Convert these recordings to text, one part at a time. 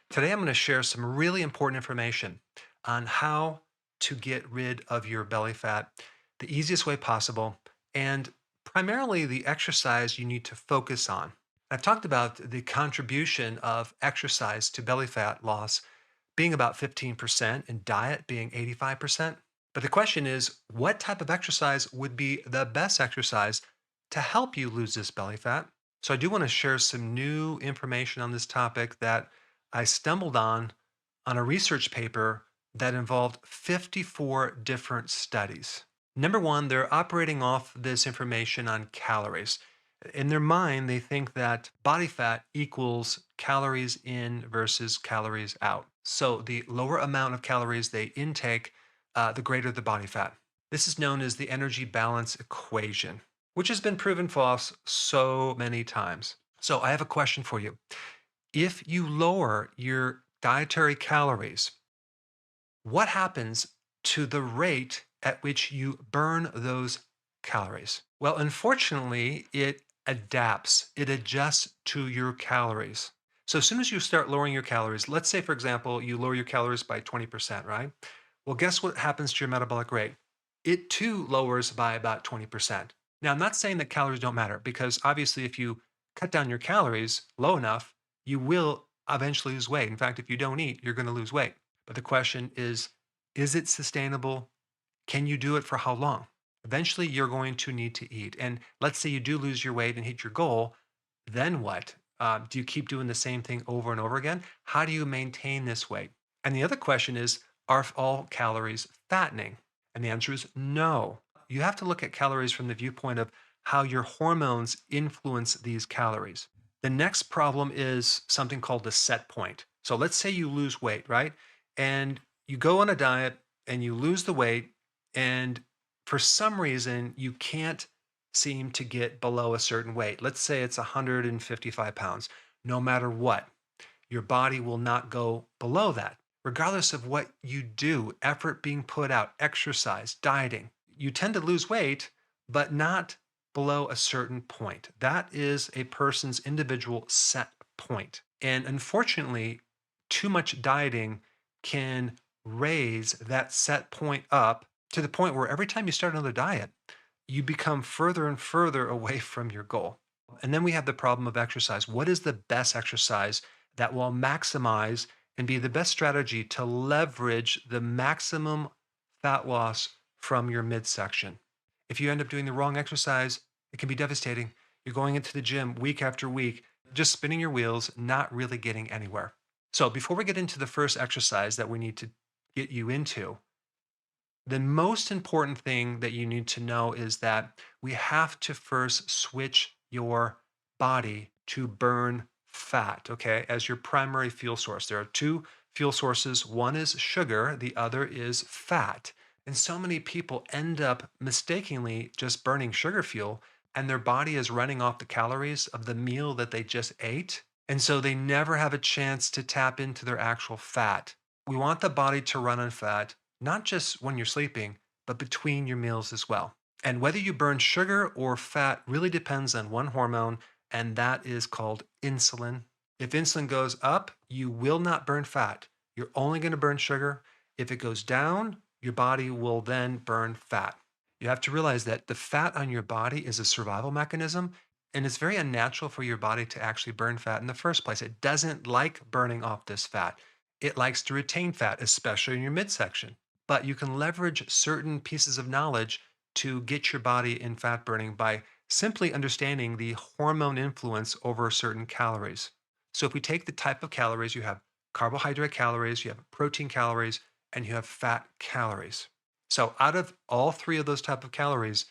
Today, I'm going to share some really important information on how to get rid of your belly fat the easiest way possible, and primarily the exercise you need to focus on. I've talked about the contribution of exercise to belly fat loss being about 15% and diet being 85%. But the question is, what type of exercise would be the best exercise to help you lose this belly fat? So I do want to share some new information on this topic that I stumbled on a research paper that involved 54 different studies. Number one, they're operating off this information on calories. In their mind, they think that body fat equals calories in versus calories out. So the lower amount of calories they intake, the greater the body fat. This is known as the energy balance equation, which has been proven false so many times. So I have a question for you. If you lower your dietary calories, what happens to the rate at which you burn those calories? Well, unfortunately, it adapts, it adjusts to your calories. So as soon as you start lowering your calories, let's say, for example, you lower your calories by 20%, right? Well, guess what happens to your metabolic rate? It too lowers by about 20%. Now, I'm not saying that calories don't matter because obviously, if you cut down your calories low enough, you will eventually lose weight. In fact, if you don't eat, you're going to lose weight. But the question is it sustainable? Can you do it for how long? Eventually, you're going to need to eat. And let's say you do lose your weight and hit your goal, then what? Do you keep doing the same thing over and over again? How do you maintain this weight? And the other question is, are all calories fattening? And the answer is no. You have to look at calories from the viewpoint of how your hormones influence these calories. The next problem is something called the set point. So let's say you lose weight, right? And you go on a diet and you lose the weight, and for some reason, you can't seem to get below a certain weight. Let's say it's 155 pounds. No matter what, your body will not go below that, regardless of what you do, effort being put out, exercise, dieting. You tend to lose weight, but not below a certain point. That is a person's individual set point. And unfortunately, too much dieting can raise that set point up to the point where every time you start another diet, you become further and further away from your goal. And then we have the problem of exercise. What is the best exercise that will maximize and be the best strategy to leverage the maximum fat loss from your midsection? If you end up doing the wrong exercise, it can be devastating. You're going into the gym week after week, just spinning your wheels, not really getting anywhere. So, before we get into the first exercise that we need to get you into, the most important thing that you need to know is that we have to first switch your body to burn fat, okay, as your primary fuel source. There are two fuel sources. One is sugar, the other is fat. And so many people end up mistakenly just burning sugar fuel, and their body is running off the calories of the meal that they just ate. And so they never have a chance to tap into their actual fat. We want the body to run on fat not just when you're sleeping, but between your meals as well. And whether you burn sugar or fat really depends on one hormone, and that is called insulin. If insulin goes up, you will not burn fat. You're only going to burn sugar. If it goes down, your body will then burn fat. You have to realize that the fat on your body is a survival mechanism, and it's very unnatural for your body to actually burn fat in the first place. It doesn't like burning off this fat. It likes to retain fat, especially in your midsection. But you can leverage certain pieces of knowledge to get your body in fat burning by simply understanding the hormone influence over certain calories. So if we take the type of calories, you have carbohydrate calories, you have protein calories, and you have fat calories. So out of all three of those type of calories,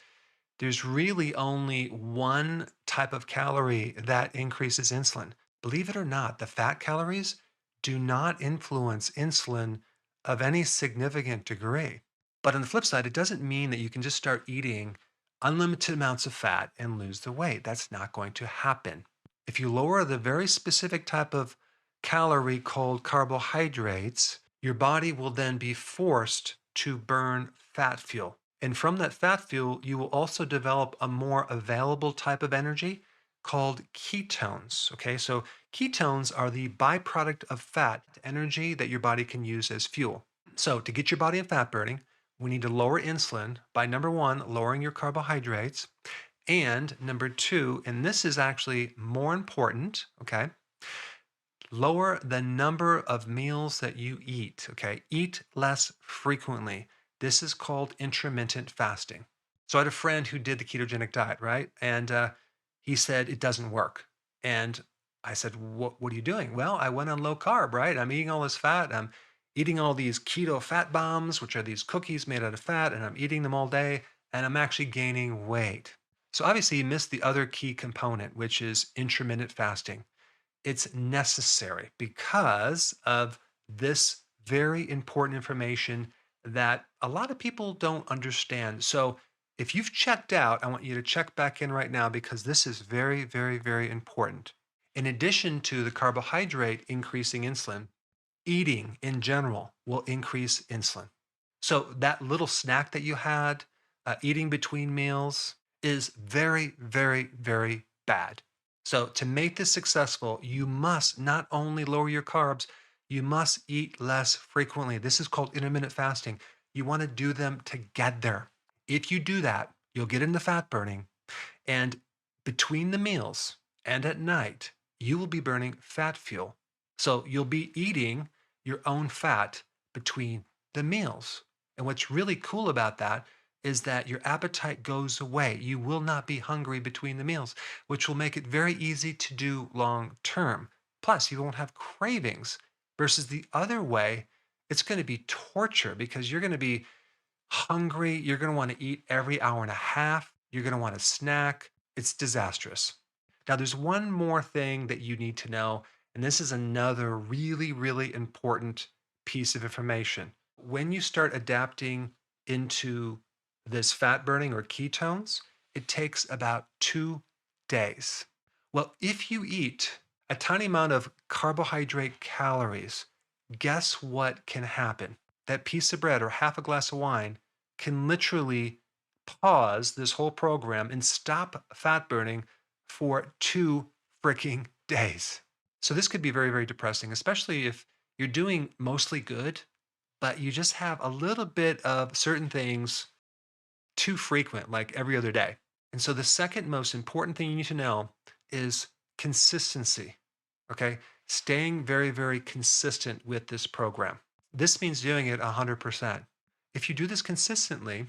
there's really only one type of calorie that increases insulin. Believe it or not, the fat calories do not influence insulin of any significant degree. But on the flip side, it doesn't mean that you can just start eating unlimited amounts of fat and lose the weight. That's not going to happen. If you lower the very specific type of calorie called carbohydrates, your body will then be forced to burn fat fuel. And from that fat fuel, you will also develop a more available type of energy called ketones. Okay, so ketones are the byproduct of fat, energy that your body can use as fuel. So, to get your body in fat burning, we need to lower insulin by number one, lowering your carbohydrates, and number two, and this is actually more important, okay, lower the number of meals that you eat, okay? Eat less frequently. This is called intermittent fasting. So I had a friend who did the ketogenic diet, right? And he said it doesn't work. And I said, what are you doing? Well, I went on low carb, right? I'm eating all this fat. I'm eating all these keto fat bombs, which are these cookies made out of fat, and I'm eating them all day, and I'm actually gaining weight. So obviously, you missed the other key component, which is intermittent fasting. It's necessary because of this very important information that a lot of people don't understand. So, if you've checked out, I want you to check back in right now because this is very, very, very important. In addition to the carbohydrate increasing insulin, eating in general will increase insulin. So, that little snack that you had, eating between meals, is very, very, very bad. So, to make this successful, you must not only lower your carbs, you must eat less frequently. This is called intermittent fasting. You want to do them together. If you do that, you'll get into fat burning. And between the meals and at night, you will be burning fat fuel. So, you'll be eating your own fat between the meals. And what's really cool about that is that your appetite goes away. You will not be hungry between the meals, which will make it very easy to do long term. Plus, you won't have cravings versus the other way, it's going to be torture because you're going to be hungry. You're going to want to eat every hour and a half. You're going to want to snack. It's disastrous. Now, there's one more thing that you need to know, and this is another really, really important piece of information. When you start adapting into this fat burning or ketones, it takes about 2 days. Well, if you eat a tiny amount of carbohydrate calories, guess what can happen? That piece of bread or half a glass of wine can literally pause this whole program and stop fat burning for 2 freaking days. So this could be very, very depressing, especially if you're doing mostly good, but you just have a little bit of certain things too frequent, like every other day. And so the second most important thing you need to know is consistency. Okay. Staying very, very consistent with this program. This means doing it 100%. If you do this consistently,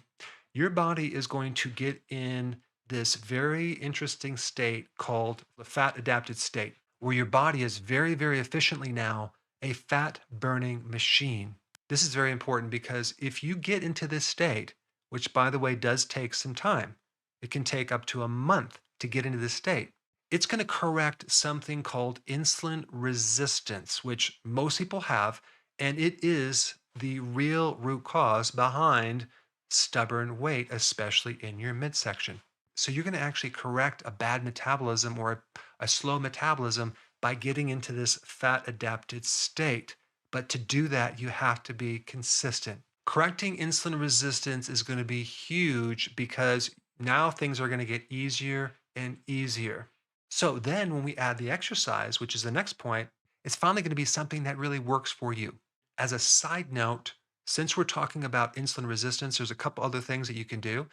your body is going to get in this very interesting state called the fat adapted state, where your body is very, very efficiently now a fat burning machine. This is very important because if you get into this state, which by the way does take some time, it can take up to a month to get into this state. It's going to correct something called insulin resistance, which most people have, and it is the real root cause behind stubborn weight, especially in your midsection. So you're going to actually correct a bad metabolism or a slow metabolism by getting into this fat adapted state. But to do that, you have to be consistent. Correcting insulin resistance is going to be huge because now things are going to get easier and easier. So then when we add the exercise, which is the next point, it's finally going to be something that really works for you. As a side note, since we're talking about insulin resistance, there's a couple other things that you can do.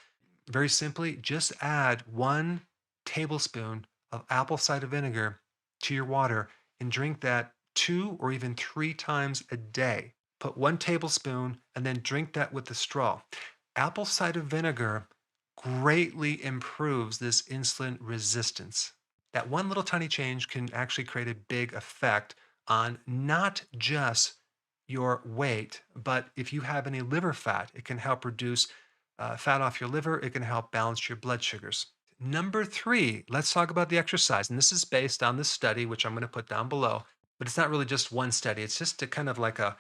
Very simply, just add 1 tablespoon of apple cider vinegar to your water and drink that 2 or even 3 times a day. Put 1 tablespoon and then drink that with a straw. Apple cider vinegar greatly improves this insulin resistance. That one little tiny change can actually create a big effect on not just your weight, but if you have any liver fat, it can help reduce fat off your liver. It can help balance your blood sugars. Number three, let's talk about the exercise. And this is based on this study, which I'm going to put down below. But it's not really just one study. It's just a kind of like a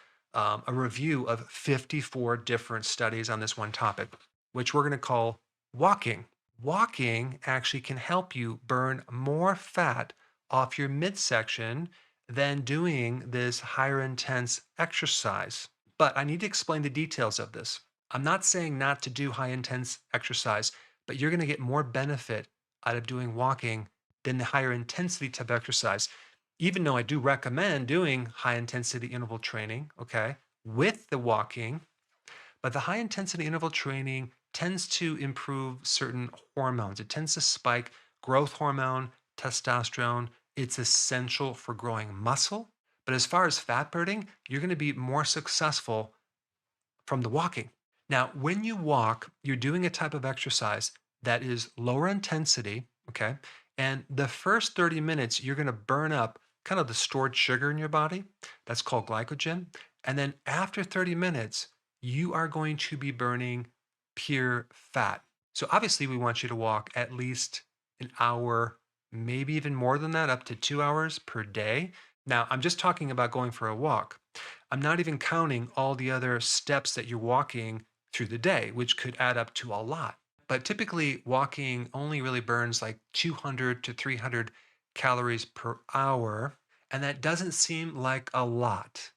review of 54 different studies on this one topic, which we're going to call walking. Walking actually can help you burn more fat off your midsection than doing this higher intense exercise. But I need to explain the details of this. I'm not saying not to do high intense exercise, but you're going to get more benefit out of doing walking than the higher intensity type exercise. Even though I do recommend doing high intensity interval training, okay, with the walking, but the high intensity interval training tends to improve certain hormones. It tends to spike growth hormone, testosterone. It's essential for growing muscle. But as far as fat burning, you're going to be more successful from the walking. Now, when you walk, you're doing a type of exercise that is lower intensity, okay? And the first 30 minutes, you're going to burn up kind of the stored sugar in your body. That's called glycogen. And then after 30 minutes, you are going to be burning pure fat. So obviously, we want you to walk at least an hour, maybe even more than that, up to 2 hours per day. Now, I'm just talking about going for a walk. I'm not even counting all the other steps that you're walking through the day, which could add up to a lot. But typically, walking only really burns like 200 to 300 calories per hour. And that doesn't seem like a lot.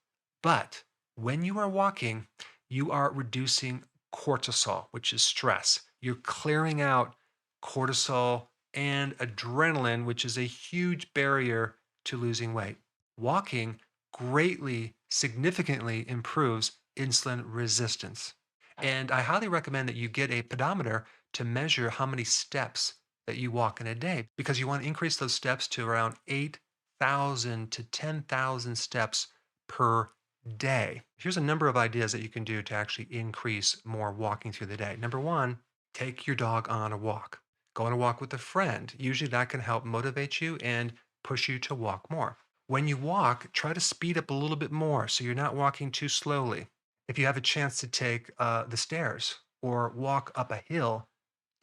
But when you are walking, you are reducing cortisol, which is stress. You're clearing out cortisol and adrenaline, which is a huge barrier to losing weight. Walking greatly, significantly improves insulin resistance. And I highly recommend that you get a pedometer to measure how many steps that you walk in a day because you want to increase those steps to around 8,000 to 10,000 steps per day. Here's a number of ideas that you can do to actually increase more walking through the day. Number one, take your dog on a walk. Go on a walk with a friend. Usually that can help motivate you and push you to walk more. When you walk, try to speed up a little bit more so you're not walking too slowly. If you have a chance to take the stairs or walk up a hill,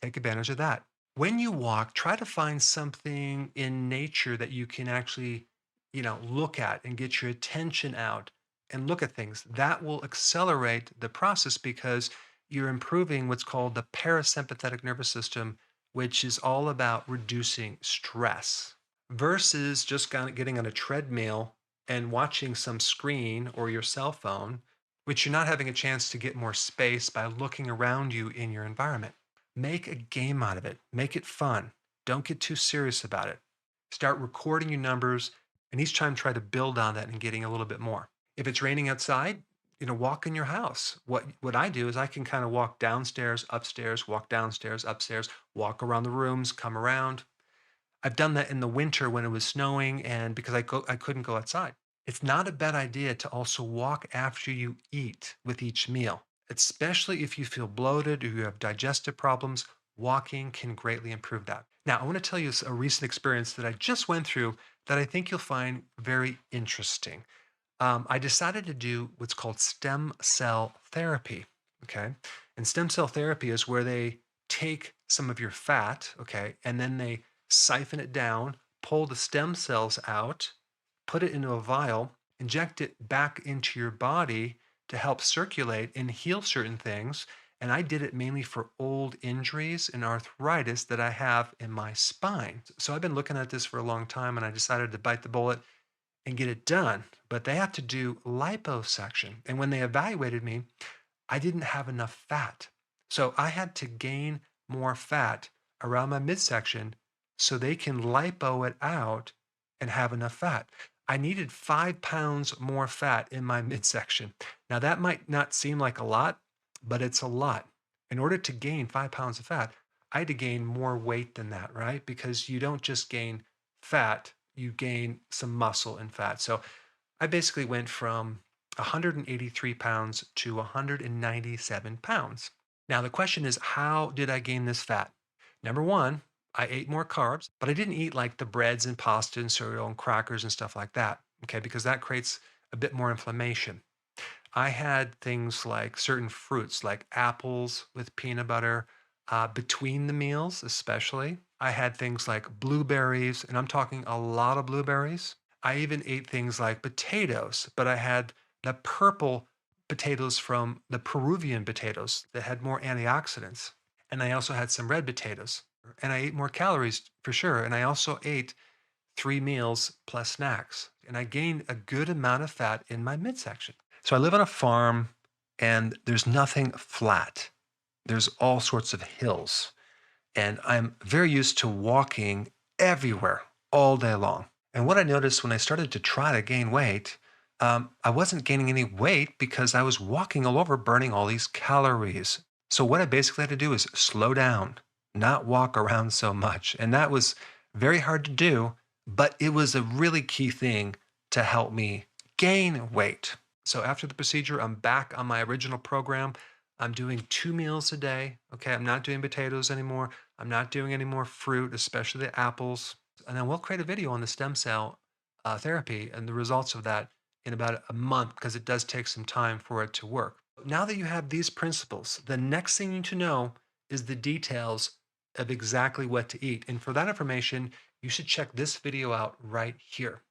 take advantage of that. When you walk, try to find something in nature that you can actually, look at and get your attention out and look at things. That will accelerate the process because you're improving what's called the parasympathetic nervous system, which is all about reducing stress versus just kind of getting on a treadmill and watching some screen or your cell phone, which you're not having a chance to get more space by looking around you in your environment. Make a game out of it, make it fun. Don't get too serious about it. Start recording your numbers and each time try to build on that and getting a little bit more. If it's raining outside, walk in your house. What I do is I can kind of walk downstairs, upstairs, walk downstairs, upstairs, walk around the rooms, come around. I've done that in the winter when it was snowing and because I couldn't go outside. It's not a bad idea to also walk after you eat with each meal, especially if you feel bloated or you have digestive problems. Walking can greatly improve that. Now, I want to tell you a recent experience that I just went through that I think you'll find very interesting. I decided to do what's called stem cell therapy. Okay. And stem cell therapy is where they take some of your fat, okay, and then they siphon it down, pull the stem cells out, put it into a vial, inject it back into your body to help circulate and heal certain things. And I did it mainly for old injuries and arthritis that I have in my spine. So I've been looking at this for a long time and I decided to bite the bullet and get it done. But they have to do liposuction. And when they evaluated me, I didn't have enough fat. So I had to gain more fat around my midsection so they can lipo it out and have enough fat. I needed 5 pounds more fat in my midsection. Now, that might not seem like a lot, but it's a lot. In order to gain 5 pounds of fat, I had to gain more weight than that, right? Because you don't just gain fat, you gain some muscle and fat. So I basically went from 183 pounds to 197 pounds. Now, the question is, how did I gain this fat? Number one, I ate more carbs, but I didn't eat like the breads and pasta and cereal and crackers and stuff like that, okay, because that creates a bit more inflammation. I had things like certain fruits, like apples with peanut butter, between the meals, especially. I had things like blueberries, and I'm talking a lot of blueberries. I even ate things like potatoes, but I had the purple potatoes from the Peruvian potatoes that had more antioxidants. And I also had some red potatoes. And I ate more calories for sure. And I also ate 3 meals plus snacks. And I gained a good amount of fat in my midsection. So I live on a farm and there's nothing flat. There's all sorts of hills. And I'm very used to walking everywhere all day long. And what I noticed when I started to try to gain weight, I wasn't gaining any weight because I was walking all over, burning all these calories. So, what I basically had to do is slow down, not walk around so much. And that was very hard to do, but it was a really key thing to help me gain weight. So, after the procedure, I'm back on my original program. I'm doing 2 meals a day. Okay. I'm not doing potatoes anymore. I'm not doing any more fruit, especially the apples. And then we'll create a video on the stem cell therapy and the results of that in about a month because it does take some time for it to work. Now that you have these principles, the next thing you need to know is the details of exactly what to eat. And for that information, you should check this video out right here.